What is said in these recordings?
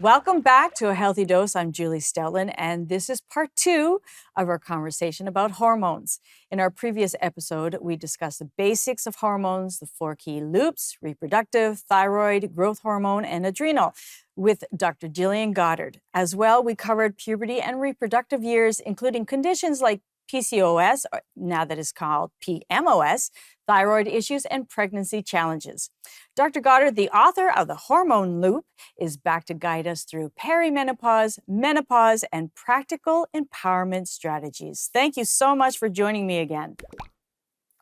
Welcome back to A Healthy Dose. I'm Julie Stautland, and this is part 2 of our conversation about hormones. In our previous episode, we discussed the basics of hormones, the 4 key loops: reproductive, thyroid, growth hormone, and adrenal, with Dr. Gillian Goddard. As well, we covered puberty and reproductive years, including conditions like PCOS, or now that is called PMOS, thyroid issues, and pregnancy challenges. Dr. Goddard, the author of The Hormone Loop, is back to guide us through perimenopause, menopause, and practical empowerment strategies. Thank you so much for joining me again.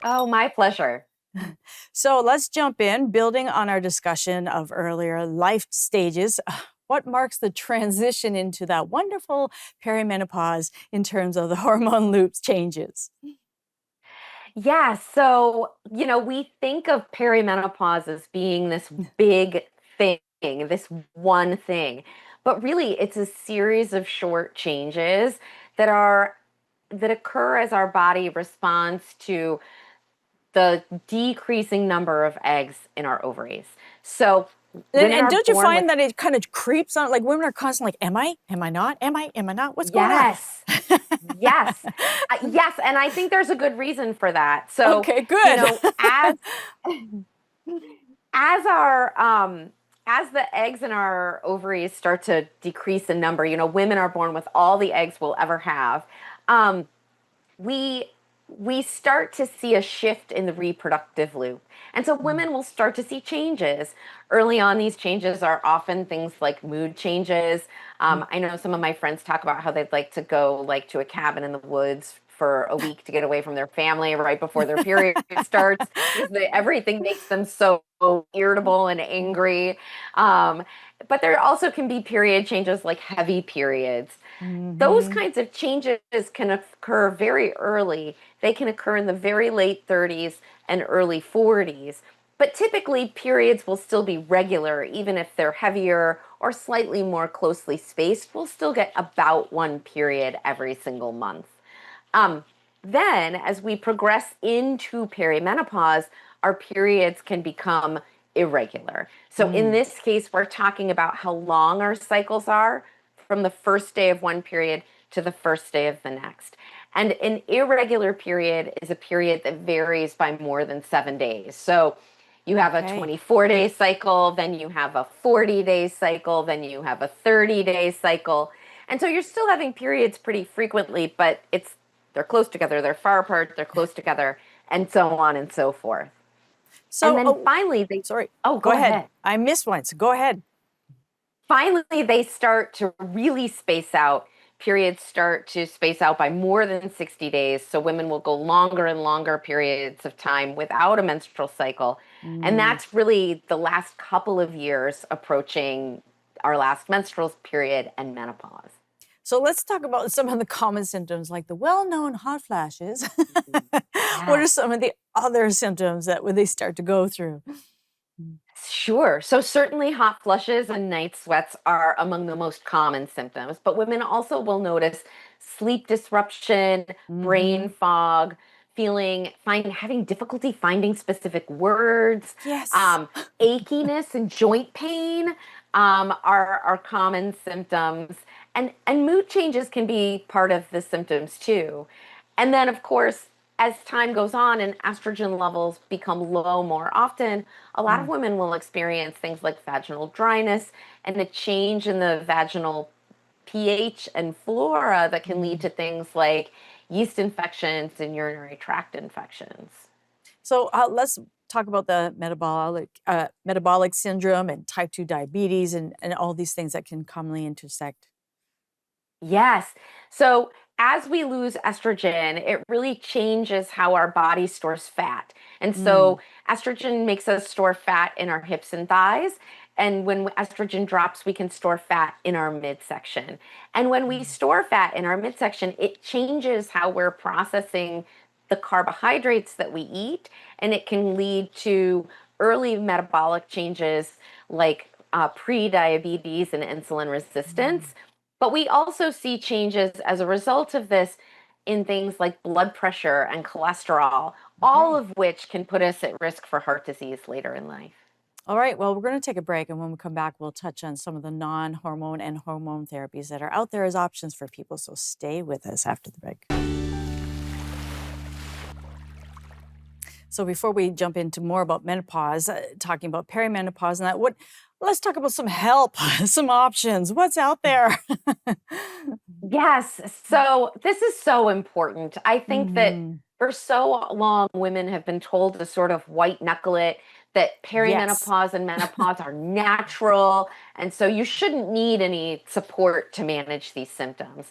Oh, my pleasure. So let's jump in, building on our discussion of earlier life stages. What marks the transition into that wonderful perimenopause in terms of the hormone loop changes? Yeah, so, we think of perimenopause as being this big thing, this one thing. But really, it's a series of short changes that occur as our body responds to the decreasing number of eggs in our ovaries. So And don't you find that it kind of creeps on, like women are constantly like, am I not? Am I not? What's going on? Yes. Yes. And I think there's a good reason for that. So, okay, good. As our, as the eggs in our ovaries start to decrease in number, women are born with all the eggs we'll ever have. We start to see a shift in the reproductive loop. And so women will start to see changes. Early on, these changes are often things like mood changes. I know some of my friends talk about how they'd like to go to a cabin in the woods for a week to get away from their family right before their period starts, because everything makes them so irritable and angry. But there also can be period changes like heavy periods. Those kinds of changes can occur very early. They can occur in the very late 30s and early 40s. But typically, periods will still be regular, even if they're heavier or slightly more closely spaced. We'll still get about one period every single month. Then, as we progress into perimenopause, our periods can become irregular. So in this case, we're talking about how long our cycles are from the first day of one period to the first day of the next. And an irregular period is a period that varies by more than 7 days. So you have a 24-day cycle, then you have a 40-day cycle, then you have a 30-day cycle. And so you're still having periods pretty frequently, but they're close together, they're far apart, they're close together, and so on and so forth. So and then finally, go ahead. I missed one, so go ahead. Finally, they start to really space out. Periods start to space out by more than 60 days. So women will go longer and longer periods of time without a menstrual cycle. And that's really the last couple of years approaching our last menstrual period and menopause. So let's talk about some of the common symptoms, like the well-known hot flashes. What are some of the other symptoms that when they start to go through? Sure. So certainly hot flushes and night sweats are among the most common symptoms, but women also will notice sleep disruption, brain fog, having difficulty finding specific words, achiness and joint pain are common symptoms. And mood changes can be part of the symptoms too. And then, of course, as time goes on and estrogen levels become low more often, a lot of women will experience things like vaginal dryness and a change in the vaginal pH and flora that can lead to things like yeast infections and urinary tract infections. So let's talk about the metabolic syndrome and type 2 diabetes and all these things that can commonly intersect. Yes. So as we lose estrogen, it really changes how our body stores fat. And so estrogen makes us store fat in our hips and thighs. And when estrogen drops, we can store fat in our midsection. And when we store fat in our midsection, it changes how we're processing the carbohydrates that we eat. And it can lead to early metabolic changes like pre-diabetes and insulin resistance. But we also see changes as a result of this in things like blood pressure and cholesterol, all of which can put us at risk for heart disease later in life. All right, well, we're going to take a break. And when we come back, we'll touch on some of the non-hormone and hormone therapies that are out there as options for people. So stay with us after the break. So before we jump into more about menopause, talking about perimenopause and that, let's talk about some help, some options. What's out there? Yes. So this is so important. I think that Mhm. for so long, women have been told to sort of white knuckle it, that Yes. perimenopause and menopause are natural. And so you shouldn't need any support to manage these symptoms.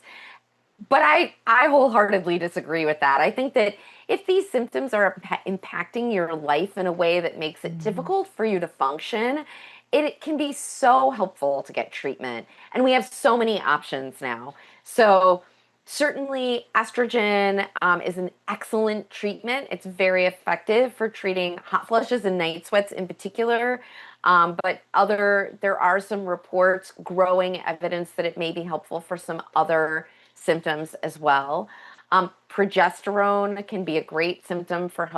But I wholeheartedly disagree with that. I think that if these symptoms are impacting your life in a way that makes it Mhm. difficult for you to function, it can be so helpful to get treatment. And we have so many options now. So, certainly, estrogen is an excellent treatment. It's very effective for treating hot flushes and night sweats in particular. But there are some reports, growing evidence that it may be helpful for some other symptoms as well. Progesterone can be a great symptom for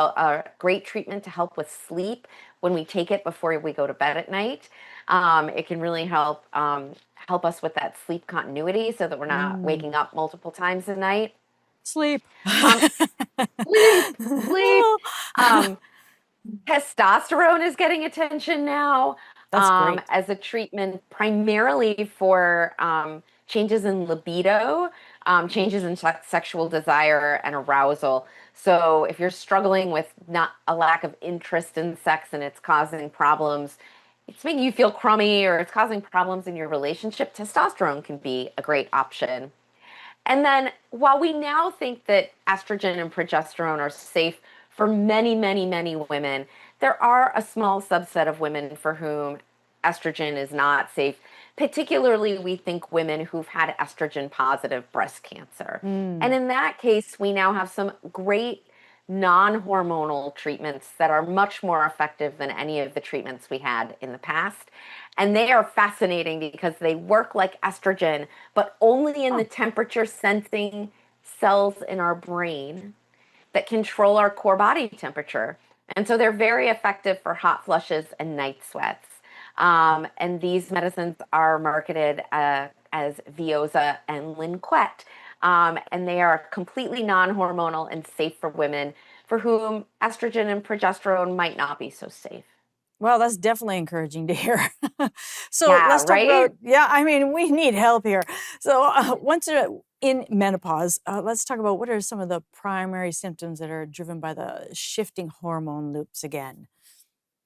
great treatment to help with sleep when we take it before we go to bed at night. It can really help us with that sleep continuity so that we're not Mm. waking up multiple times a night. Sleep. Um, sleep, sleep. Oh, Um, Testosterone is getting attention now that's great. as a treatment primarily for changes in libido, changes in sexual desire and arousal. So if you're struggling with not a lack of interest in sex and it's causing problems, it's making you feel crummy or it's causing problems in your relationship, testosterone can be a great option. And then while we now think that estrogen and progesterone are safe for many, many, many women, there are a small subset of women for whom estrogen is not safe. Particularly, we think women who've had estrogen positive breast cancer. And Mm. in that case, we now have some great non hormonal treatments that are much more effective than any of the treatments we had in the past. And they are fascinating because they work like estrogen, but only in the Oh, temperature sensing cells in our brain that control our core body temperature. And so they're very effective for hot flushes and night sweats. And these medicines are marketed as Veoza and Linquet. And they are completely non hormonal and safe for women for whom estrogen and progesterone might not be so safe. well, that's definitely encouraging to hear. So Yeah, let's talk right? about, yeah, I mean, we need help here. So once you're in menopause, let's talk about what are some of the primary symptoms that are driven by the shifting hormone loops again.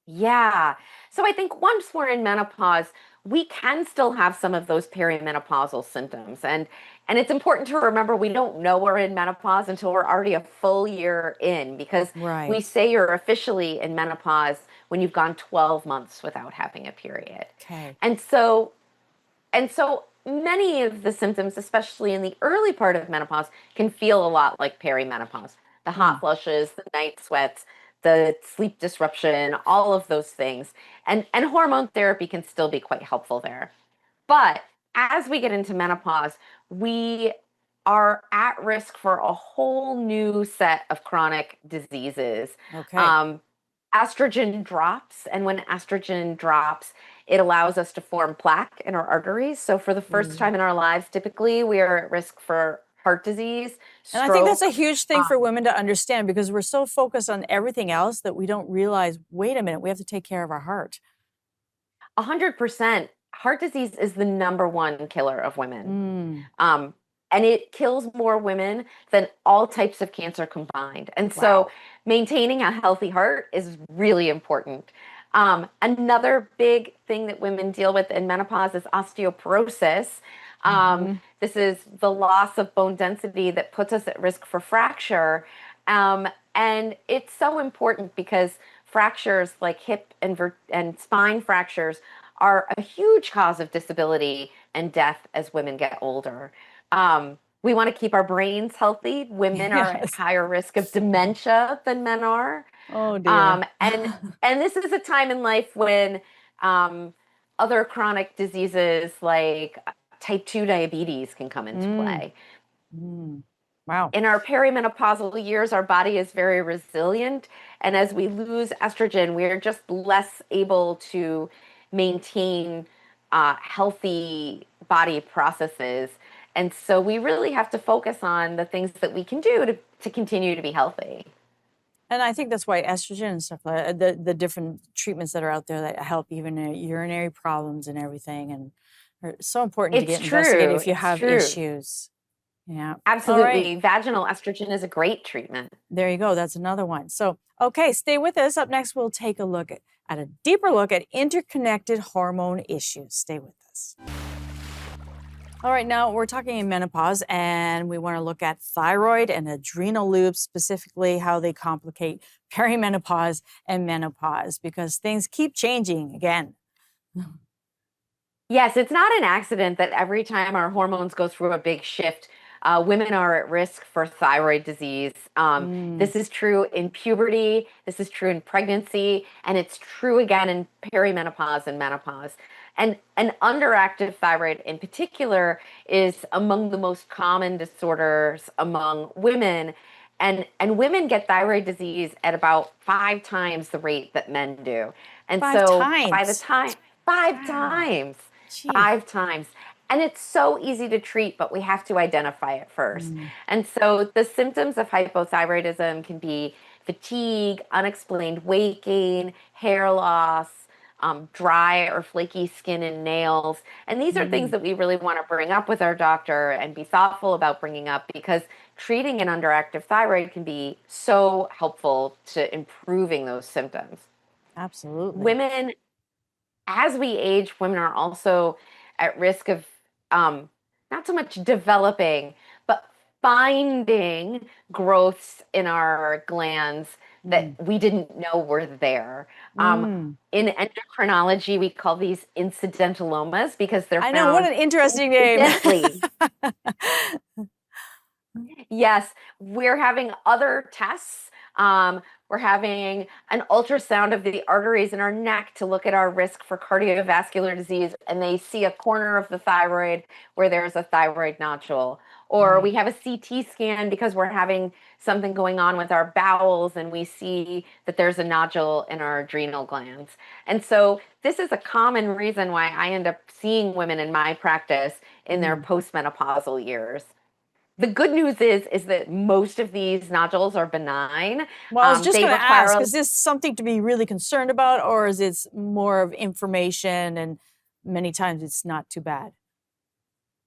Yeah. So I think once we're in menopause, we can still have some of those perimenopausal symptoms. And it's important to remember we don't know we're in menopause until we're already a full year in because we Right. say you're officially in menopause when you've gone 12 months without having a period. Okay. And so and so many of the symptoms, especially in the early part of menopause, can feel a lot like perimenopause. The hot Mm. flushes, the night sweats, the sleep disruption, all of those things. And hormone therapy can still be quite helpful there. But as we get into menopause, we are at risk for a whole new set of chronic diseases. Okay. Um, Estrogen drops, and when estrogen drops, it allows us to form plaque in our arteries. So, for the first Mm. time in our lives, typically we are at risk for heart disease, And I think that's a stroke. huge thing for women to understand because we're so focused on everything else that we don't realize, wait a minute, we have to take care of our heart. 100%. Heart disease is the number one killer of women. Mm. Um, and it kills more women than all types of cancer combined. And so Wow. maintaining a healthy heart is really important. Another big thing that women deal with in menopause is osteoporosis. Hmm. This is the loss of bone density that puts us at risk for fracture. And it's so important because fractures like hip and spine fractures are a huge cause of disability and death as women get older. We want to keep our brains healthy. Women are at Yes. higher risk of dementia than men are. Oh dear. Um, and and this is a time in life when um, other chronic diseases like type 2 diabetes can come into Mm. play. Mm. Wow. In our perimenopausal years, our body is very resilient. And as we lose estrogen, we're just less able to maintain healthy body processes. And so we really have to focus on the things that we can do to continue to be healthy. And I think that's why estrogen and stuff like the different treatments that are out there that help even urinary problems and everything, and are so important to It's get investigated true. if you It's have true. issues. Yeah. All right. Absolutely. Vaginal estrogen is a great treatment. There you go. That's another one. So, okay, stay with us. Up next, we'll take a look at a deeper look at interconnected hormone issues. Stay with us. All right, now we're talking in menopause, and we want to look at thyroid and adrenal loops, specifically how they complicate perimenopause and menopause, because things keep changing again. Yes, it's not an accident that every time our hormones go through a big shift, women are at risk for thyroid disease. Mm, This is true in puberty, this is true in pregnancy, and it's true again in perimenopause and menopause. And an underactive thyroid in particular is among the most common disorders among women. And women get thyroid disease at about 5 times the rate that men do. And five so by the times. time, five Wow. times. Gee. 5 times. And it's so easy to treat, but we have to identify it first. Mm, And so the symptoms of hypothyroidism can be fatigue, unexplained weight gain, hair loss, dry or flaky skin and nails. And these are things mm. that we really want to bring up with our doctor and be thoughtful about bringing up, because treating an underactive thyroid can be so helpful to improving those symptoms. Absolutely. Women, as we age, women are also at risk of not so much developing, but finding growths in our glands that Mm, we didn't know were there. mm. In endocrinology, we call these incidentalomas because they're I know, what found an interesting name. incidentally. Yes, we're having other tests. We're having an ultrasound of the arteries in our neck to look at our risk for cardiovascular disease, and they see a corner of the thyroid where there's a thyroid nodule. Or we Right. have a CT scan because we're having something going on with our bowels, and we see that there's a nodule in our adrenal glands. And so, this is a common reason why I end up seeing women in my practice in their Mm. postmenopausal years. The good news is that most of these nodules are benign. Well, I was just They going to require ask, is this something to be really concerned about, or is it more of information and many times it's not too bad?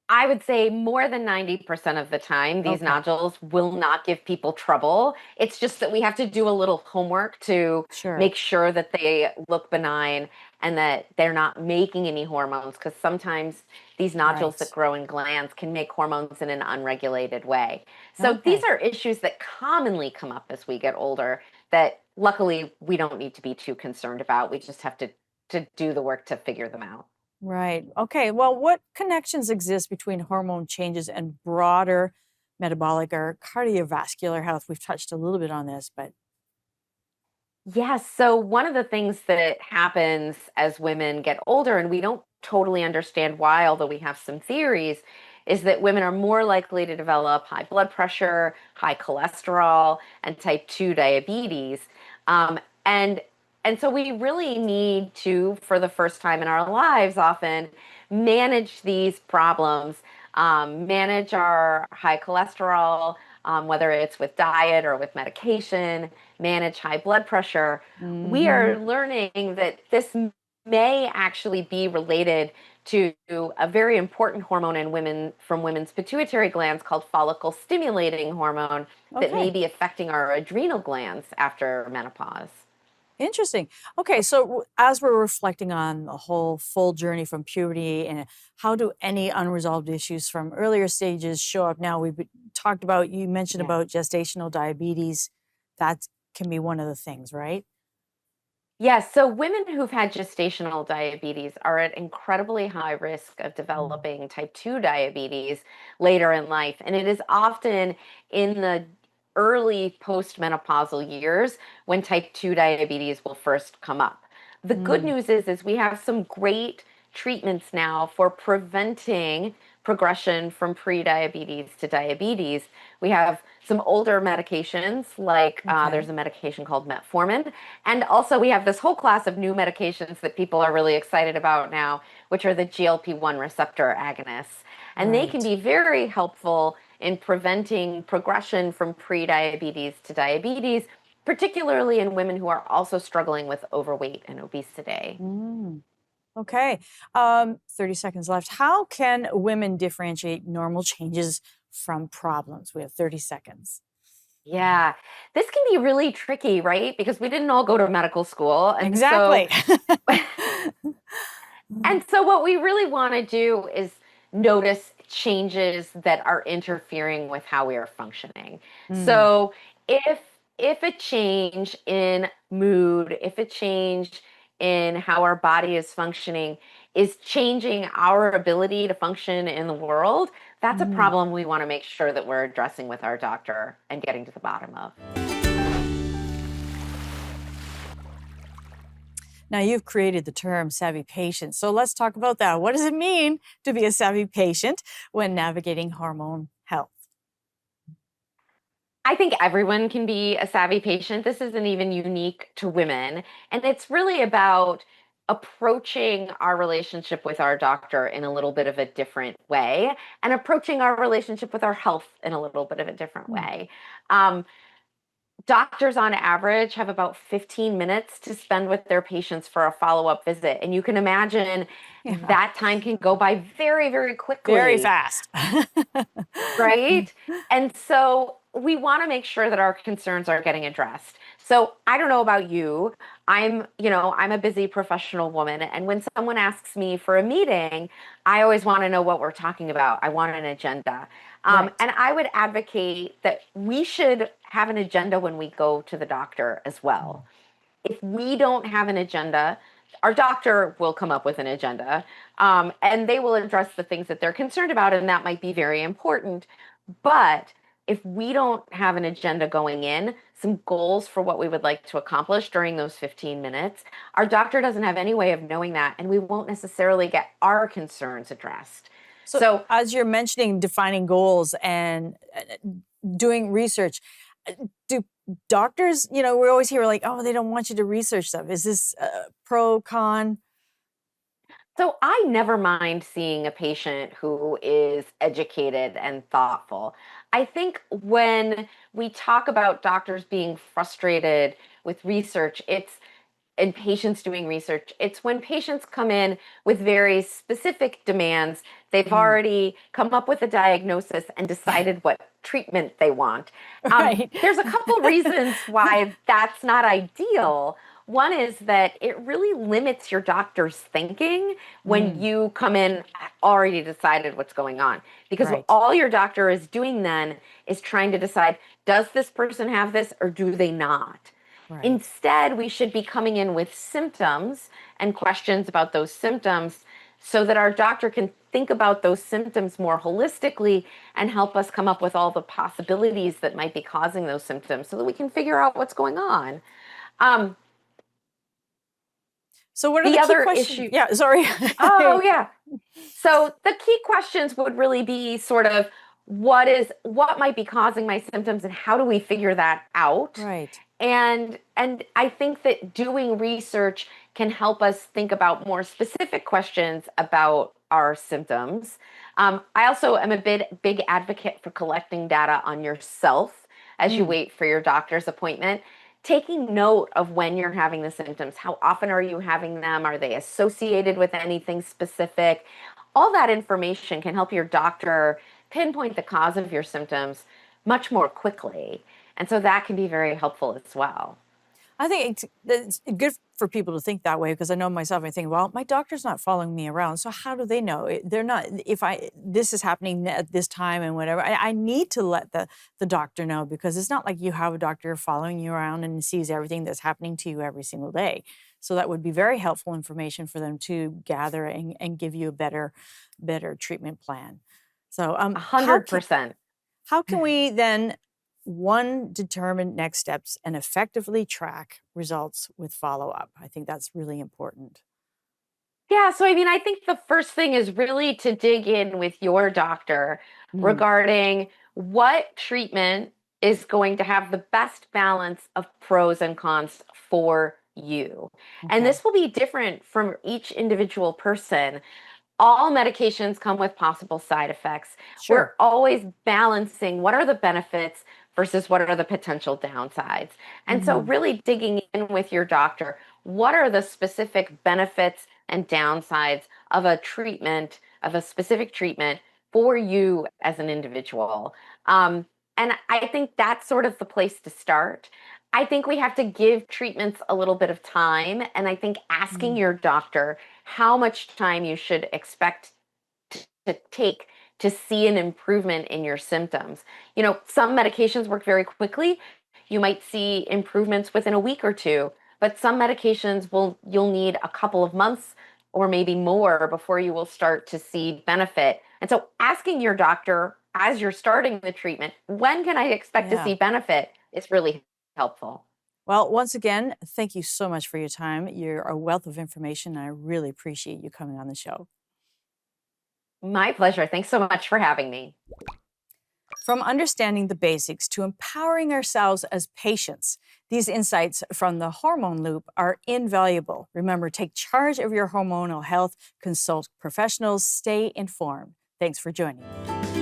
I would say more than 90% of the time, these Okay, nodules will not give people trouble. It's just that we have to do a little homework to sure. make sure that they look benign and that they're not making any hormones, because sometimes these nodules Right. that grow in glands can make hormones in an unregulated way. So these Okay. are issues that commonly come up as we get older that luckily we don't need to be too concerned about. We just have to do the work to figure them out. Right. Okay. Well, what connections exist between hormone changes and broader metabolic or cardiovascular health? We've touched a little bit on this, but Yes. So, one of the things that happens as women get older, and we don't totally understand why, although we have some theories, is that women are more likely to develop high blood pressure, high cholesterol, and type 2 diabetes. Um, and and so we really need to, for the first time in our lives, often manage these problems, manage our high cholesterol, whether it's with diet or with medication, manage high blood pressure. We hmm. are learning that this may actually be related to a very important hormone in women from women's pituitary glands called follicle stimulating hormone that may Okay. be affecting our adrenal glands after menopause. Interesting. Okay, so as we're reflecting on the whole full journey from puberty and how do any unresolved issues from earlier stages show up now? Talked about, you mentioned Yeah. about gestational diabetes. That can be one of the things, right? Yes, so women who've had gestational diabetes are at incredibly high risk of Mm. developing type 2 diabetes later in life. And it is often in the early postmenopausal years when type 2 diabetes will first come up. The good Mm. news is we have some great treatments now for preventing progression from pre-diabetes to diabetes. We have some older medications, like Okay. there's a medication called metformin. And also we have this whole class of new medications that people are really excited about now, which are the GLP-1 receptor agonists. And they can Right. be very helpful in preventing progression from pre-diabetes to diabetes, particularly in women who are also struggling with overweight and obesity. Mm. Okay. 30 seconds left. How can women differentiate normal changes from problems? We have 30 seconds. Yeah, this can be really tricky, right? Because we didn't all go to medical school. Exactly. And so what we really want to do is notice changes that are interfering with how we are functioning. Mm. So if if a change in mood, if a change in how our body is functioning is changing our ability to function in the world, that's a Mhm. problem we want to make sure that we're addressing with our doctor and getting to the bottom of. Now, you've created the term savvy patient. So let's talk about that. What does it mean to be a savvy patient when navigating hormone health? I think everyone can be a savvy patient. This isn't even unique to women. And it's really about approaching our relationship with our doctor in a little bit of a different way and approaching our relationship with our health in a little bit of a different Mm. way. Um, Doctors on average have about 15 minutes to spend with their patients for a follow-up visit. And you can imagine Yeah, that time can go by very, very very quickly, fast. right? And so we want to make sure that our concerns are getting addressed. So I don't know about you. I'm a busy professional woman. And when someone asks me for a meeting, I always want to know what we're talking about. I want an agenda. Right. And I would advocate that we should have an agenda when we go to the doctor as Mm. well. If we don't have an agenda, our doctor will come up with an agenda, and they will address the things that they're concerned about, and that might be very important. But if we don't have an agenda going in, some goals for what we would like to accomplish during those 15 minutes, our doctor doesn't have any way of knowing that, and we won't necessarily get our concerns addressed. So, So as you're mentioning defining goals and doing research, do doctors, we always hear like, oh, they don't want you to research stuff. Is this pro, con? So I never mind seeing a patient who is educated and thoughtful. I think when we talk about doctors being frustrated with research, it's and patients doing research, it's when patients come in with very specific demands. They've Mm. already come up with a diagnosis and decided what treatment they want. Right. There's a couple reasons why that's not ideal. One is that it really limits your doctor's thinking when Mm. you come in already decided what's going on. Because Right. all your doctor is doing then is trying to decide, does this person have this or do they not? Right. Instead, we should be coming in with symptoms and questions about those symptoms so that our doctor can think about those symptoms more holistically and help us come up with all the possibilities that might be causing those symptoms so that we can figure out what's going on. Um, So, what are the the key other questions? issue, Yeah, sorry. oh, yeah. So the key questions would really be sort of what might be causing my symptoms and how do we figure that out? Right. And I think that doing research can help us think about more specific questions about our symptoms. I also am a big advocate for collecting data on yourself as you Mm. wait for your doctor's appointment. Taking note of when you're having the symptoms, how often are you having them? Are they associated with anything specific? All that information can help your doctor pinpoint the cause of your symptoms much more quickly. And so that can be very helpful as well. I think it's good for people to think that way because I know myself. I think, well, my doctor's not following me around, so how do they know? They're not. If this is happening at this time and whatever, I need to let the doctor know because it's not like you have a doctor following you around and sees everything that's happening to you every single day. So that would be very helpful information for them to gather and give you a better treatment plan. So, A hundred percent. how can we then, one, determine next steps and effectively track results with follow up? I think that's really important. Yeah, so I mean, I think the first thing is really to dig in with your doctor Mm, regarding what treatment is going to have the best balance of pros and cons for you. And okay. this will be different from each individual person. All medications come with possible side effects. We're Sure. always balancing what are the benefits versus what are the potential downsides. And so, Hmm. really digging in with your doctor, what are the specific benefits and downsides of a treatment, of a specific treatment for you as an individual? Um, and I think that's sort of the place to start. I think we have to give treatments a little bit of time. And I think asking Mm, your doctor how much time you should expect to take to see an improvement in your symptoms. You know, some medications work very quickly. You might see improvements within a week or two, but some medications you'll need a couple of months or maybe more before you will start to see benefit. And so asking your doctor as you're starting the treatment, when can I expect to yeah. see benefit is really helpful. Well, once again, thank you so much for your time. You're a wealth of information, and I really appreciate you coming on the show. My pleasure. Thanks so much for having me. From understanding the basics to empowering ourselves as patients, these insights from the hormone loop are invaluable. Remember, take charge of your hormonal health, consult professionals, stay informed. Thanks for joining me.